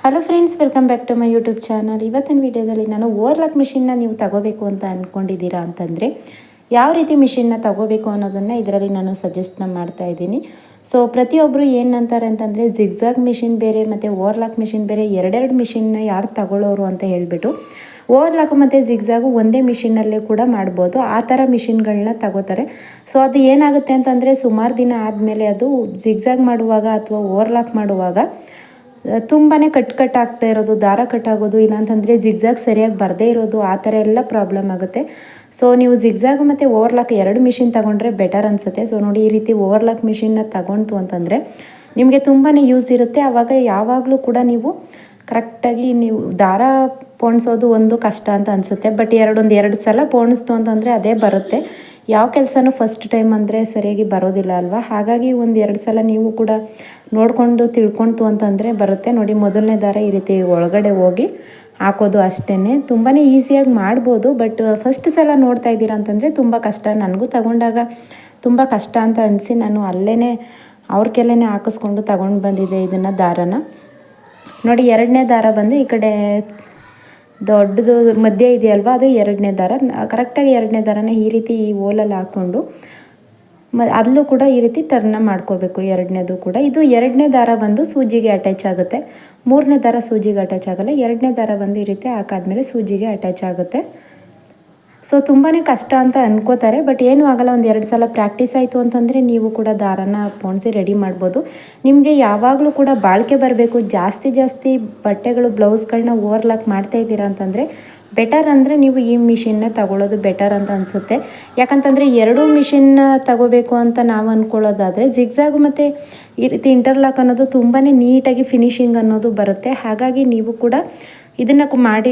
Hello friends, welcome back to my YouTube channel. ಇವತ್ತಿನ ವಿಡಿಯೋದಲ್ಲಿ ನಾನು ಓವರ್ಲಾಕ್ ಮಿಷಿನ್ನ ನೀವು ತಗೋಬೇಕು ಅಂತ ಅಂದ್ಕೊಂಡಿದ್ದೀರಾ ಅಂತಂದರೆ ಯಾವ ರೀತಿ ಮಿಷಿನ್ನ ತಗೋಬೇಕು ಅನ್ನೋದನ್ನು ಇದರಲ್ಲಿ ನಾನು ಸಜೆಸ್ಟ್ನ ಮಾಡ್ತಾ ಇದ್ದೀನಿ. ಸೊ ಪ್ರತಿಯೊಬ್ಬರು ಏನಂತಾರೆ ಅಂತಂದರೆ ಜಿಗ್ಜಾಗ್ ಮಿಷಿನ್ ಬೇರೆ ಮತ್ತು ಓವರ್ಲಾಕ್ ಮಿಷಿನ್ ಬೇರೆ, ಎರಡೆರಡು ಮಿಷಿನ್ನ ಯಾರು ತಗೊಳ್ಳೋರು ಅಂತ ಹೇಳಿಬಿಟ್ಟು ಓವರ್ಲಾಕ್ ಮತ್ತು ಜಿಗ್ಜಾಗು ಒಂದೇ ಮಿಷಿನಲ್ಲೇ ಕೂಡ ಮಾಡ್ಬೋದು. ಆ ಥರ ಮಿಷಿನ್ಗಳನ್ನ ತಗೋತಾರೆ. ಸೊ ಅದು ಏನಾಗುತ್ತೆ ಅಂತಂದರೆ ಸುಮಾರು ದಿನ ಆದಮೇಲೆ ಅದು ಜಿಗ್ಜಾಗ್ ಮಾಡುವಾಗ ಅಥವಾ ಓವರ್ಲಾಕ್ ಮಾಡುವಾಗ ತುಂಬಾ ಕಟ್ ಆಗ್ತಾ ಇರೋದು, ದಾರ ಕಟ್ಟಾಗೋದು, ಇಲ್ಲಾಂತಂದರೆ ಜಿಗ್ಜಾಗ್ ಸರಿಯಾಗಿ ಬರದೇ ಇರೋದು, ಆ ಥರ ಎಲ್ಲ ಪ್ರಾಬ್ಲಮ್ ಆಗುತ್ತೆ. ಸೊ ನೀವು ಜಿಗ್ಜಾಗ್ ಮತ್ತು ಓವರ್ಲಾಕ್ ಎರಡು ಮಿಷಿನ್ ತೊಗೊಂಡ್ರೆ ಬೆಟರ್ ಅನಿಸುತ್ತೆ. ಸೊ ನೋಡಿ, ಈ ರೀತಿ ಓವರ್ಲಾಕ್ ಮಿಷಿನ್ನ ತಗೊಂತು ಅಂತಂದರೆ ನಿಮಗೆ ತುಂಬಾ ಯೂಸ್ ಇರುತ್ತೆ. ಆವಾಗ ಯಾವಾಗಲೂ ಕೂಡ ನೀವು ಕರೆಕ್ಟಾಗಿ ನೀವು ದಾರ ಪೋಣಿಸೋದು ಒಂದು ಕಷ್ಟ ಅಂತ ಅನಿಸುತ್ತೆ. ಬಟ್ ಎರಡು ಸಲ ಪೋಣಿಸ್ತು ಅಂತಂದರೆ ಅದೇ ಬರುತ್ತೆ. ಯಾವ ಕೆಲಸನೂ ಫಸ್ಟ್ ಟೈಮ್ ಅಂದರೆ ಸರಿಯಾಗಿ ಬರೋದಿಲ್ಲ ಅಲ್ವಾ. ಹಾಗಾಗಿ ಎರಡು ಸಲ ನೀವು ಕೂಡ ನೋಡಿಕೊಂಡು ತಿಳ್ಕೊಳ್ತು ಅಂತಂದರೆ ಬರುತ್ತೆ. ನೋಡಿ, ಮೊದಲನೇ ದಾರ ಈ ರೀತಿ ಒಳಗಡೆ ಹೋಗಿ ಹಾಕೋದು ಅಷ್ಟೇ. ತುಂಬಾ ಈಸಿಯಾಗಿ ಮಾಡ್ಬೋದು. ಬಟ್ ಫಸ್ಟ್ ಸಲ ನೋಡ್ತಾ ಇದ್ದೀರಾ ಅಂತಂದರೆ ತುಂಬ ಕಷ್ಟ. ನನಗೂ ತಗೊಂಡಾಗ ತುಂಬ ಕಷ್ಟ ಅಂತ ಅನಿಸಿ ನಾನು ಅಲ್ಲೇ ಅವ್ರ ಕೆಲ್ಲೇ ಹಾಕಿಸ್ಕೊಂಡು ತಗೊಂಡು ಬಂದಿದ್ದೆ ಇದನ್ನು ದಾರನ. ನೋಡಿ, ಎರಡನೇ ದಾರ ಬಂದು ಈ ಕಡೆ ದೊಡ್ಡದು ಮಧ್ಯೆ ಇದೆಯಲ್ವ, ಅದು ಎರಡನೇ ದಾರ. ಕರೆಕ್ಟಾಗಿ ಎರಡನೇ ದಾರನ ಈ ರೀತಿ ಈ ಓಲಲ್ಲಿ ಹಾಕ್ಕೊಂಡು ಅಲ್ಲೂ ಕೂಡ ಈ ರೀತಿ ಟರ್ನ ಮಾಡ್ಕೋಬೇಕು. ಎರಡನೇದು ಕೂಡ ಇದು ಎರಡನೇ ದಾರ ಬಂದು ಸೂಜಿಗೆ ಅಟ್ಯಾಚ್ ಆಗುತ್ತೆ. ಮೂರನೇ ದಾರ ಸೂಜಿಗೆ ಅಟ್ಯಾಚ್ ಆಗೋಲ್ಲ. ಎರಡನೇ ದಾರ ಬಂದು ಈ ರೀತಿ ಹಾಕಾದ್ಮೇಲೆ ಸೂಜಿಗೆ ಅಟ್ಯಾಚ್ ಆಗುತ್ತೆ. ಸೊ ತುಂಬಾ ಕಷ್ಟ ಅಂತ ಅನ್ಕೋತಾರೆ. ಬಟ್ ಏನೂ ಆಗಲ್ಲ, ಎರಡು ಸಲ ಪ್ರಾಕ್ಟೀಸ್ ಆಯಿತು ಅಂತಂದರೆ ನೀವು ಕೂಡ ದಾರನ ಪೋಣಿಸಿ ರೆಡಿ ಮಾಡ್ಬೋದು. ನಿಮಗೆ ಯಾವಾಗಲೂ ಕೂಡ ಬಾಳಿಕೆ ಬರಬೇಕು, ಜಾಸ್ತಿ ಬಟ್ಟೆಗಳು ಬ್ಲೌಸ್ಗಳನ್ನ ಓವರ್ಲಾಕ್ ಮಾಡ್ತಾ ಇದ್ದೀರಾ ಅಂತಂದರೆ ಬೆಟರ್ ಅಂದರೆ ನೀವು ಈ ಮಿಷಿನ್ನ ತಗೊಳ್ಳೋದು ಬೆಟರ್ ಅಂತ ಅನಿಸುತ್ತೆ. ಯಾಕಂತಂದರೆ ಎರಡೂ ಮಿಷಿನ್ನ ತಗೋಬೇಕು ಅಂತ ನಾವು ಅಂದ್ಕೊಳ್ಳೋದಾದರೆ ಜಿಗ್ಜಾಗು ಮತ್ತು ಈ ರೀತಿ ಇಂಟರ್ಲಾಕ್ ಅನ್ನೋದು ತುಂಬಾ ನೀಟಾಗಿ ಫಿನಿಶಿಂಗ್ ಅನ್ನೋದು ಬರುತ್ತೆ. ಹಾಗಾಗಿ ನೀವು ಕೂಡ ಇದನ್ನು ಮಾಡಿ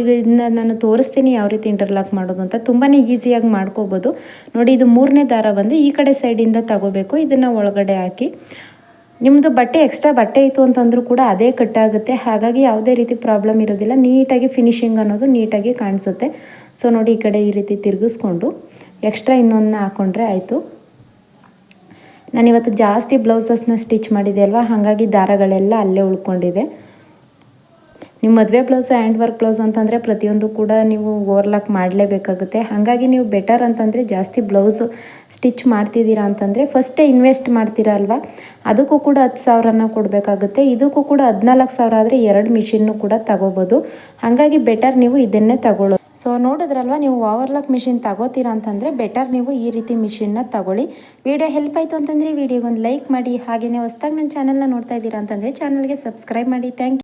ನಾನು ತೋರಿಸ್ತೀನಿ ಯಾವ ರೀತಿ ಇಂಟರ್ಲಾಕ್ ಮಾಡೋದು ಅಂತ. ತುಂಬಾ ಈಸಿಯಾಗಿ ಮಾಡ್ಕೋಬೋದು. ನೋಡಿ, ಇದು ಮೂರನೇ ದಾರ ಬಂದು ಈ ಕಡೆ ಸೈಡಿಂದ ತಗೋಬೇಕು. ಇದನ್ನು ಒಳಗಡೆ ಹಾಕಿ ನಿಮ್ಮದು ಎಕ್ಸ್ಟ್ರಾ ಬಟ್ಟೆ ಇತ್ತು ಅಂತಂದರೂ ಕೂಡ ಅದೇ ಕಟ್ಟಾಗುತ್ತೆ. ಹಾಗಾಗಿ ಯಾವುದೇ ರೀತಿ ಪ್ರಾಬ್ಲಮ್ ಇರೋದಿಲ್ಲ. ನೀಟಾಗಿ ಫಿನಿಶಿಂಗ್ ಅನ್ನೋದು ನೀಟಾಗಿ ಕಾಣಿಸುತ್ತೆ. ಸೊ ನೋಡಿ, ಈ ಕಡೆ ಈ ರೀತಿ ತಿರುಗಿಸ್ಕೊಂಡು ಎಕ್ಸ್ಟ್ರಾ ಇನ್ನೊಂದನ್ನ ಹಾಕ್ಕೊಂಡ್ರೆ ಆಯಿತು. ನಾನಿವತ್ತು ಜಾಸ್ತಿ ಬ್ಲೌಸಸ್ನ ಸ್ಟಿಚ್ ಮಾಡಿದೆ ಅಲ್ವಾ, ಹಾಗಾಗಿ ದಾರಗಳೆಲ್ಲ ಅಲ್ಲೇ ಉಳ್ಕೊಂಡಿದೆ. ನಿಮ್ಮ ಮದುವೆ ಬ್ಲೌಸ್, ಹ್ಯಾಂಡ್ ವರ್ಕ್ ಬ್ಲೌಸ್ ಅಂತಂದರೆ ಪ್ರತಿಯೊಂದು ಕೂಡ ನೀವು ಓವರ್ಲಾಕ್ ಮಾಡಲೇಬೇಕಾಗುತ್ತೆ. ಹಾಗಾಗಿ ನೀವು ಬೆಟರ್ ಅಂತಂದರೆ ಜಾಸ್ತಿ ಬ್ಲೌಸು ಸ್ಟಿಚ್ ಮಾಡ್ತಿದ್ದೀರಾ ಅಂತಂದರೆ ಫಸ್ಟೇ ಇನ್ವೆಸ್ಟ್ ಮಾಡ್ತೀರಾ ಅಲ್ವಾ, ಅದಕ್ಕೂ ಕೂಡ 10,000ನ ಕೊಡಬೇಕಾಗುತ್ತೆ. ಇದಕ್ಕೂ ಕೂಡ 14,000 ಆದರೆ ಎರಡು ಮಿಷಿನ್ನು ಕೂಡ ತಗೋಬೋದು. ಹಾಗಾಗಿ ಬೆಟರ್ ನೀವು ಇದನ್ನೇ ತಗೊಳ್ಳೋದು. ಸೊ ನೋಡಿದ್ರಲ್ವ, ನೀವು ಓವರ್ಲಾಕ್ ಮಿಷಿನ್ ತಗೋತೀರಾ ಅಂತಂದರೆ ಬೆಟರ್ ನೀವು ಈ ರೀತಿ ಮಿಷಿನ್ನ ತಗೊಳ್ಳಿ. ವಿಡಿಯೋ ಹೆಲ್ಪ್ ಆಯಿತು ಅಂತಂದರೆ ವಿಡಿಯೋಗೊಂದು ಲೈಕ್ ಮಾಡಿ. ಹಾಗೆಯೇ ಹೊಸದಾಗಿ ನನ್ನ ಚಾನಲ್ನ ನೋಡ್ತಾ ಇದ್ದೀರಾ ಅಂತಂದರೆ ಚಾನಲ್ಗೆ ಸಬ್ಸ್ಕ್ರೈಬ್ ಮಾಡಿ. Thank you.